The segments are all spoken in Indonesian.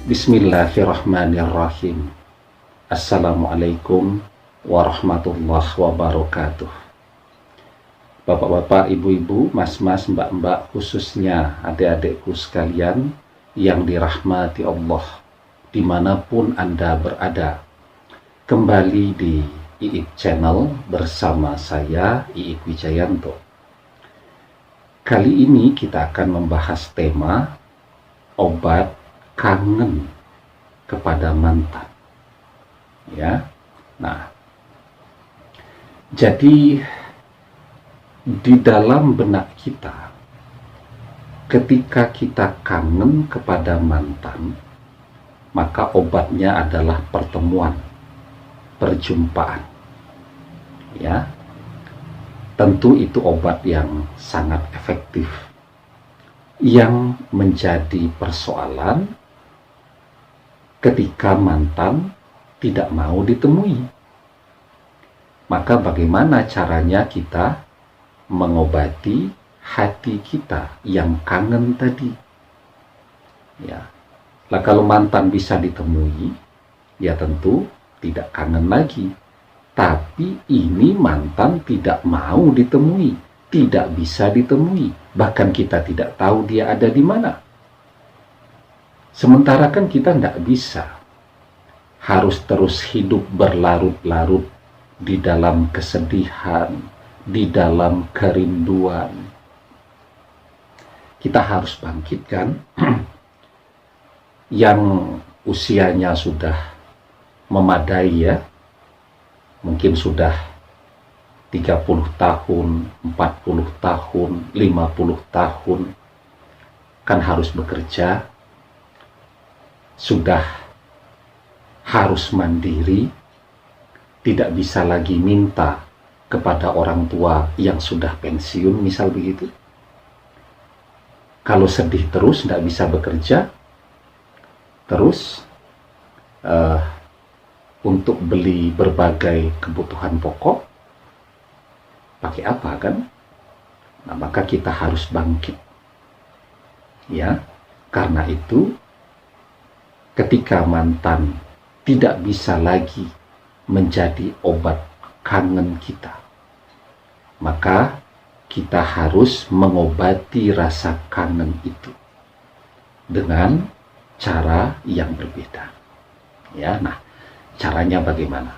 Bismillahirrahmanirrahim. Assalamualaikum warahmatullahi wabarakatuh. Bapak-bapak, ibu-ibu, mas-mas, mbak-mbak, khususnya adik-adikku sekalian yang dirahmati Allah dimanapun Anda berada. Kembali di Iik Channel bersama saya, Iik Wijayanto. Kali ini kita akan membahas tema obat kangen kepada mantan. Ya. Nah, jadi di dalam benak kita, ketika kita kangen kepada mantan, maka obatnya adalah pertemuan, perjumpaan. Ya, tentu itu obat yang sangat efektif. Yang menjadi persoalan ketika mantan tidak mau ditemui. Maka bagaimana caranya kita mengobati hati kita yang kangen tadi? Ya. Lah kalau mantan bisa ditemui, ya tentu tidak kangen lagi. Tapi ini mantan tidak mau ditemui, tidak bisa ditemui, bahkan kita tidak tahu dia ada di mana. Sementara kan kita tidak bisa, harus terus hidup berlarut-larut di dalam kesedihan, di dalam kerinduan. Kita harus bangkitkan yang usianya sudah memadai, ya, mungkin sudah 30 tahun, 40 tahun, 50 tahun, kan harus bekerja, sudah harus mandiri, tidak bisa lagi minta kepada orang tua yang sudah pensiun, misal begitu. Kalau sedih terus, tidak bisa bekerja, terus untuk beli berbagai kebutuhan pokok, pakai apa kan? Nah, maka kita harus bangkit. Ya, karena itu ketika mantan tidak bisa lagi menjadi obat kangen kita, maka kita harus mengobati rasa kangen itu dengan cara yang berbeda. Ya, nah, caranya bagaimana?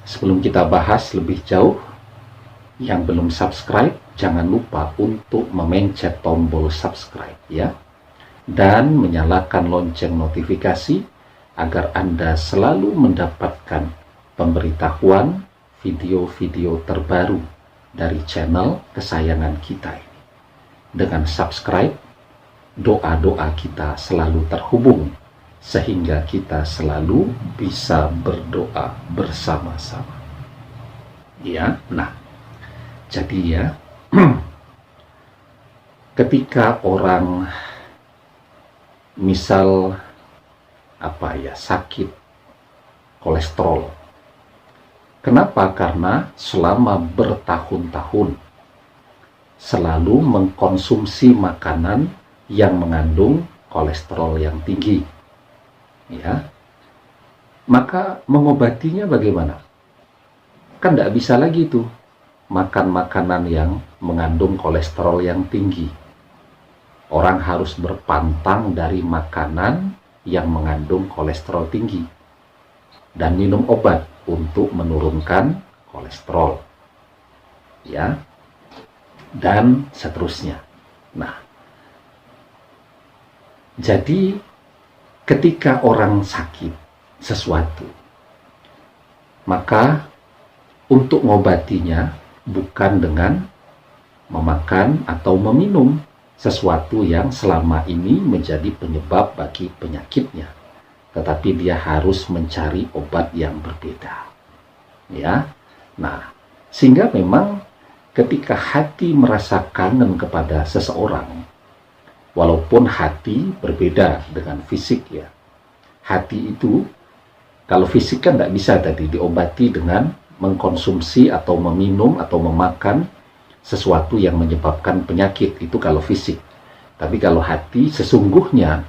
Sebelum kita bahas lebih jauh, yang belum subscribe, jangan lupa untuk memencet tombol subscribe, ya, dan menyalakan lonceng notifikasi agar Anda selalu mendapatkan pemberitahuan video-video terbaru dari channel kesayangan kita ini. Dengan subscribe, doa-doa kita selalu terhubung, sehingga kita selalu bisa berdoa bersama-sama. Ya, nah, jadi ya, ketika orang misal sakit kolesterol. Kenapa? Karena selama bertahun-tahun selalu mengkonsumsi makanan yang mengandung kolesterol yang tinggi. Ya. Maka mengobatinya bagaimana? Kan tidak bisa lagi tuh makan makanan yang mengandung kolesterol yang tinggi. Orang harus berpantang dari makanan yang mengandung kolesterol tinggi dan minum obat untuk menurunkan kolesterol, ya, dan seterusnya. Nah, jadi ketika orang sakit sesuatu, maka untuk mengobatinya bukan dengan memakan atau meminum sesuatu yang selama ini menjadi penyebab bagi penyakitnya, tetapi dia harus mencari obat yang berbeda. Ya. Nah, sehingga memang ketika hati merasa kangen kepada seseorang, walaupun hati berbeda dengan fisik, ya. Hati itu, kalau fisik kan tidak bisa tadi diobati dengan mengkonsumsi atau meminum atau memakan sesuatu yang menyebabkan penyakit, itu kalau fisik. Tapi kalau hati sesungguhnya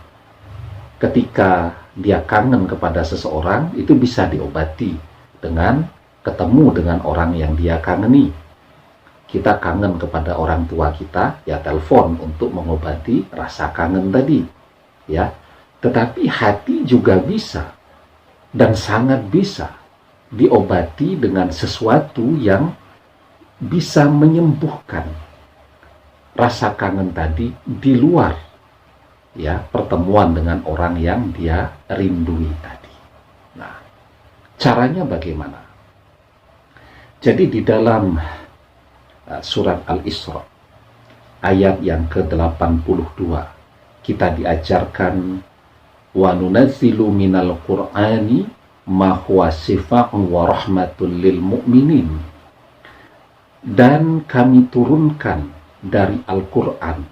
ketika dia kangen kepada seseorang, itu bisa diobati dengan ketemu dengan orang yang dia kangeni. Kita kangen kepada orang tua kita, ya telepon untuk mengobati rasa kangen tadi, ya. Tetapi hati juga bisa dan sangat bisa diobati dengan sesuatu yang bisa menyembuhkan rasa kangen tadi di luar, ya, pertemuan dengan orang yang dia rindui tadi. Nah, caranya bagaimana? Jadi di dalam surat Al-Isra ayat yang ke-82 kita diajarkan wa nunazzilu minal qur'ani ma huwa shifaa'un wa rahmatul lil mu'minin, dan kami turunkan dari Al-Quran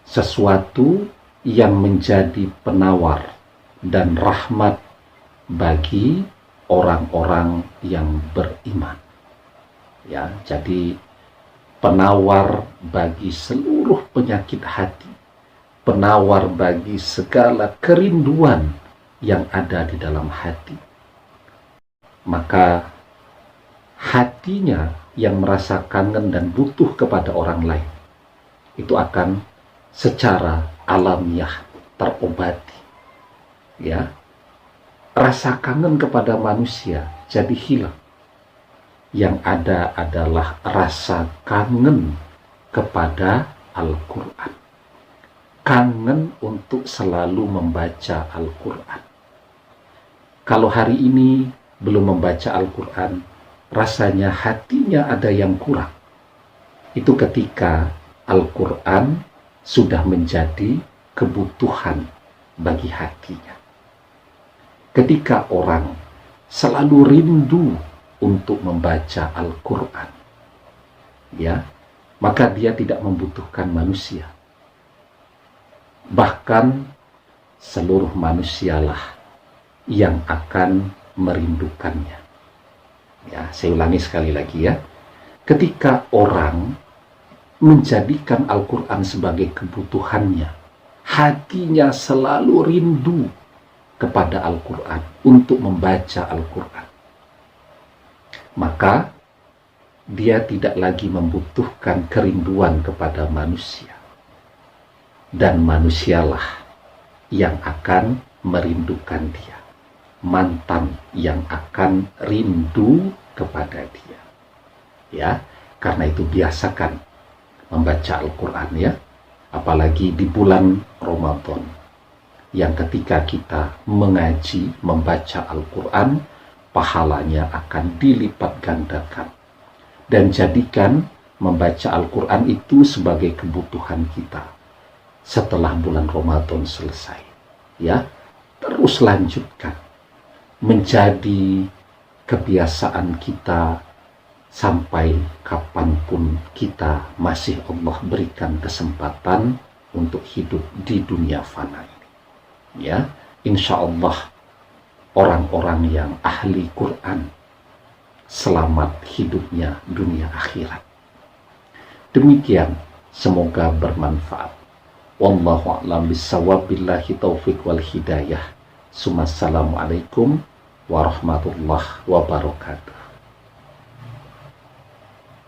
sesuatu yang menjadi penawar dan rahmat bagi orang-orang yang beriman. Ya, jadi penawar bagi seluruh penyakit hati, penawar bagi segala kerinduan yang ada di dalam hati. Maka hatinya yang merasa kangen dan butuh kepada orang lain, itu akan secara alamiah terobati. Ya, rasa kangen kepada manusia jadi hilang. Yang ada adalah rasa kangen kepada Al-Quran. Kangen untuk selalu membaca Al-Quran. Kalau hari ini belum membaca Al-Quran, rasanya hatinya ada yang kurang. Itu ketika Al-Quran sudah menjadi kebutuhan bagi hatinya. Ketika orang selalu rindu untuk membaca Al-Quran, ya, maka dia tidak membutuhkan manusia. Bahkan seluruh manusialah yang akan merindukannya. Ya, saya ulangi sekali lagi ya. Ketika orang menjadikan Al-Quran sebagai kebutuhannya, hatinya selalu rindu kepada Al-Quran, untuk membaca Al-Quran, maka dia tidak lagi membutuhkan kerinduan kepada manusia. Dan manusialah yang akan merindukan dia. Mantan yang akan rindu kepada dia. Ya, karena itu biasakan membaca Al-Quran ya. Apalagi di bulan Ramadan, yang ketika kita mengaji, membaca Al-Quran, pahalanya akan dilipat gandakan. Dan jadikan membaca Al-Quran itu sebagai kebutuhan kita setelah bulan Ramadan selesai. Ya, terus lanjutkan menjadi kebiasaan kita sampai kapanpun kita masih Allah berikan kesempatan untuk hidup di dunia fana ini. Ya, insya Allah orang-orang yang ahli Quran selamat hidupnya dunia akhirat. Demikian, semoga bermanfaat. Wallahu a'lam bishawab, billahi taufiq wal hidayah. Assalamualaikum warahmatullahi wabarakatuh.